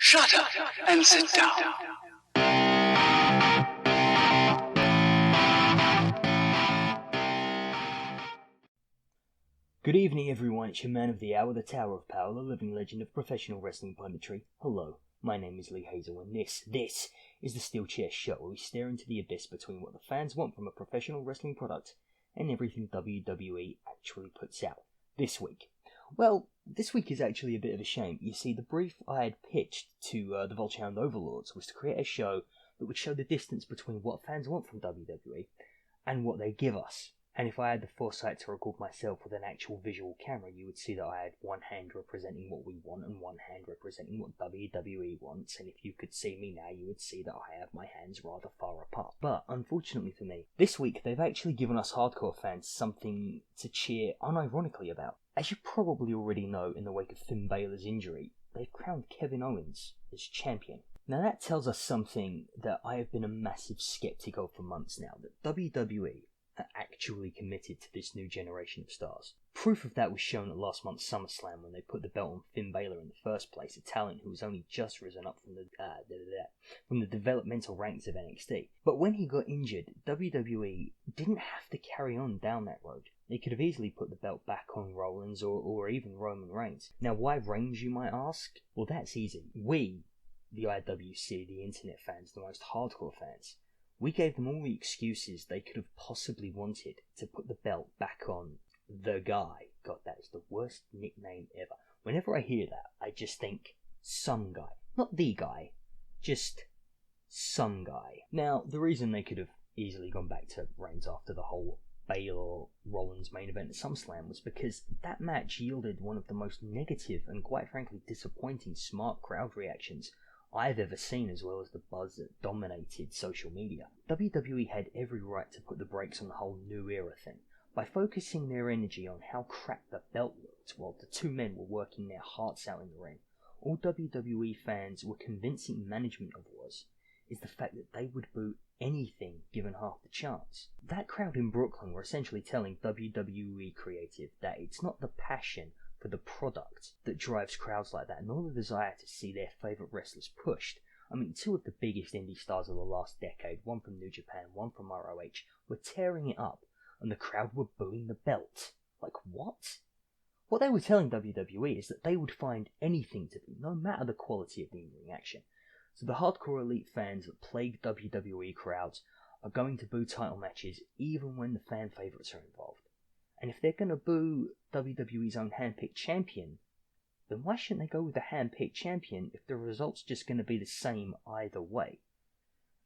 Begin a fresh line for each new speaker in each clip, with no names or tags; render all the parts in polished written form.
Shut up and sit down.
Good evening, everyone. It's your man of the hour, the Tower of Power, the living legend of professional wrestling punditry. Hello, my name is Lee Hazel, and this is the SteelChair show, where we stare into the abyss between what the fans want from a professional wrestling product and everything WWE actually puts out. This week is actually a bit of a shame. You see, the brief I had pitched to the Volchhound Overlords was to create a show that would show the distance between what fans want from WWE and what they give us. And if I had the foresight to record myself with an actual visual camera, you would see that I had one hand representing what we want and one hand representing what WWE wants. And if you could see me now, you would see that I have my hands rather far apart. But unfortunately for me, this week they've actually given us hardcore fans something to cheer unironically about. As you probably already know, in the wake of Finn Balor's injury, they've crowned Kevin Owens as champion. Now that tells us something that I have been a massive skeptic of for months now, that WWE are actually committed to this new generation of stars. Proof of that was shown at last month's SummerSlam when they put the belt on Finn Balor in the first place, a talent who was only just risen up from the developmental ranks of NXT. But when he got injured, WWE didn't have to carry on down that road. They could have easily put the belt back on Rollins or even Roman Reigns. Now why Reigns, you might ask? Well, that's easy. We, the IWC, the internet fans, the most hardcore fans, we gave them all the excuses they could have possibly wanted to put the belt back on the guy. God, that is the worst nickname ever. Whenever I hear that, I just think some guy. Not the guy, just some guy. Now, the reason they could have easily gone back to Reigns after the whole Balor-Rollins main event at SummerSlam was because that match yielded one of the most negative and quite frankly disappointing smart crowd reactions I've ever seen, as well as the buzz that dominated social media. WWE had every right to put the brakes on the whole new era thing by focusing their energy on how crap the belt looked while the two men were working their hearts out in the ring. All WWE fans were convincing management of is the fact that they would boo anything given half the chance. That crowd in Brooklyn were essentially telling WWE creative that it's not the passion for the product that drives crowds like that, nor the desire to see their favourite wrestlers pushed. I mean, two of the biggest indie stars of the last decade, one from New Japan, one from ROH, were tearing it up, and the crowd were booing the belt. Like, what? What they were telling WWE is that they would find anything to boo, no matter the quality of the in-ring action. So the hardcore elite fans that plague WWE crowds are going to boo title matches even when the fan favourites are involved. And if they're going to boo WWE's own hand-picked champion, then why shouldn't they go with the hand-picked champion if the result's just going to be the same either way?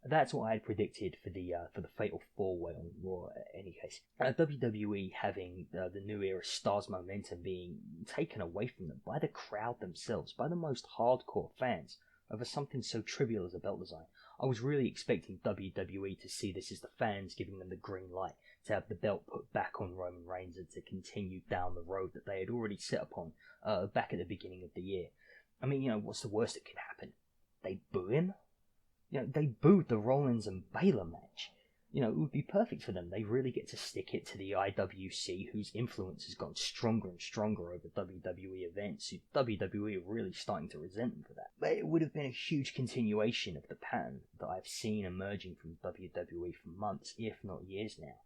That's what I had predicted for the Fatal 4-Way on Raw, in any case. WWE having the new era stars momentum being taken away from them by the crowd themselves, by the most hardcore fans, over something so trivial as a belt design. I was really expecting WWE to see this as the fans giving them the green light to have the belt put back on Roman Reigns and to continue down the road that they had already set upon back at the beginning of the year. I mean, what's the worst that could happen? They boo him? They booed the Rollins and Balor match. It would be perfect for them. They really get to stick it to the IWC, whose influence has gotten stronger and stronger over WWE events. WWE are really starting to resent them for that. But it would have been a huge continuation of the pattern that I've seen emerging from WWE for months, if not years now.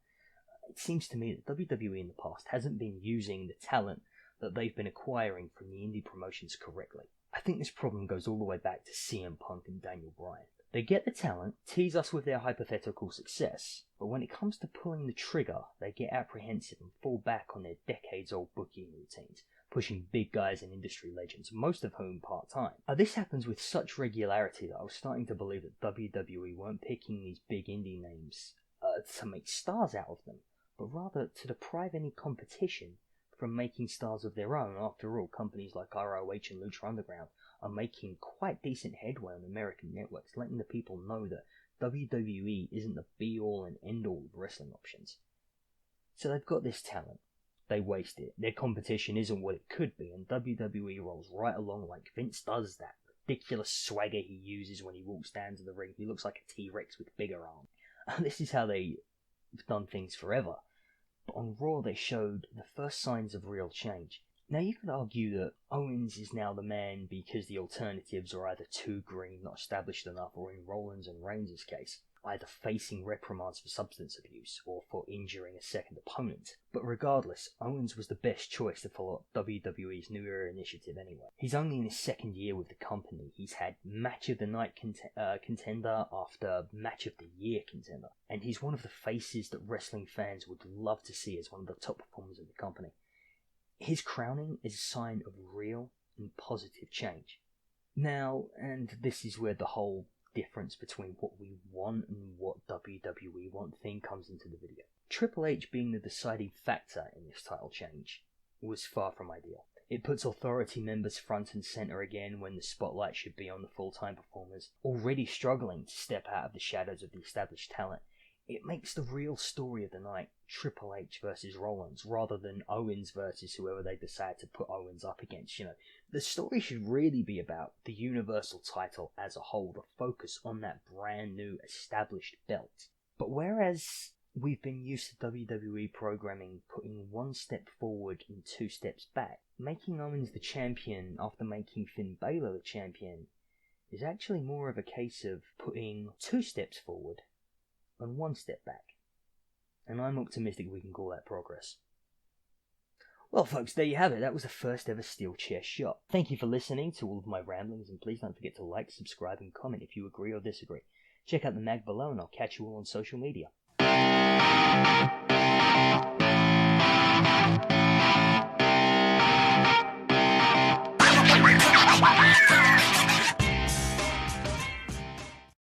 It seems to me that WWE in the past hasn't been using the talent that they've been acquiring from the indie promotions correctly. I think this problem goes all the way back to CM Punk and Daniel Bryan. They get the talent, tease us with their hypothetical success, but when it comes to pulling the trigger, they get apprehensive and fall back on their decades-old booking routines, pushing big guys and industry legends, most of whom part-time. This happens with such regularity that I was starting to believe that WWE weren't picking these big indie names to make stars out of them, but rather to deprive any competition from making stars of their own. After all, companies like ROH and Lucha Underground are making quite decent headway on American networks, letting the people know that WWE isn't the be-all and end-all of wrestling options. So they've got this talent. They waste it. Their competition isn't what it could be, and WWE rolls right along like Vince does that ridiculous swagger he uses when he walks down to the ring. He looks like a T-Rex with bigger arms. And this is how they've done things forever. But on Raw they showed the first signs of real change. Now you could argue that Owens is now the man because the alternatives are either too green, not established enough, or in Rollins and Reigns' case, either facing reprimands for substance abuse or for injuring a second opponent. But regardless, Owens was the best choice to follow up WWE's New Era initiative anyway. He's only in his second year with the company. He's had Match of the Night contender after Match of the Year contender, and he's one of the faces that wrestling fans would love to see as one of the top performers of the company. His crowning is a sign of real and positive change. Now, and this is where the whole difference between what we want and what WWE want thing comes into the video. Triple H being the deciding factor in this title change was far from ideal. It puts authority members front and center again when the spotlight should be on the full-time performers, already struggling to step out of the shadows of the established talent. It makes the real story of the night Triple H versus Rollins rather than Owens versus whoever they decide to put Owens up against. The story should really be about the Universal title as a whole, the focus on that brand new established belt. But whereas we've been used to WWE programming putting one step forward and two steps back, making Owens the champion after making Finn Balor the champion is actually more of a case of putting two steps forward and one step back. And I'm optimistic we can call that progress. Well folks, there you have it. That was the first ever SteelChair shot. Thank you for listening to all of my ramblings, and please don't forget to like, subscribe and comment if you agree or disagree. Check out the mag below and I'll catch you all on social media.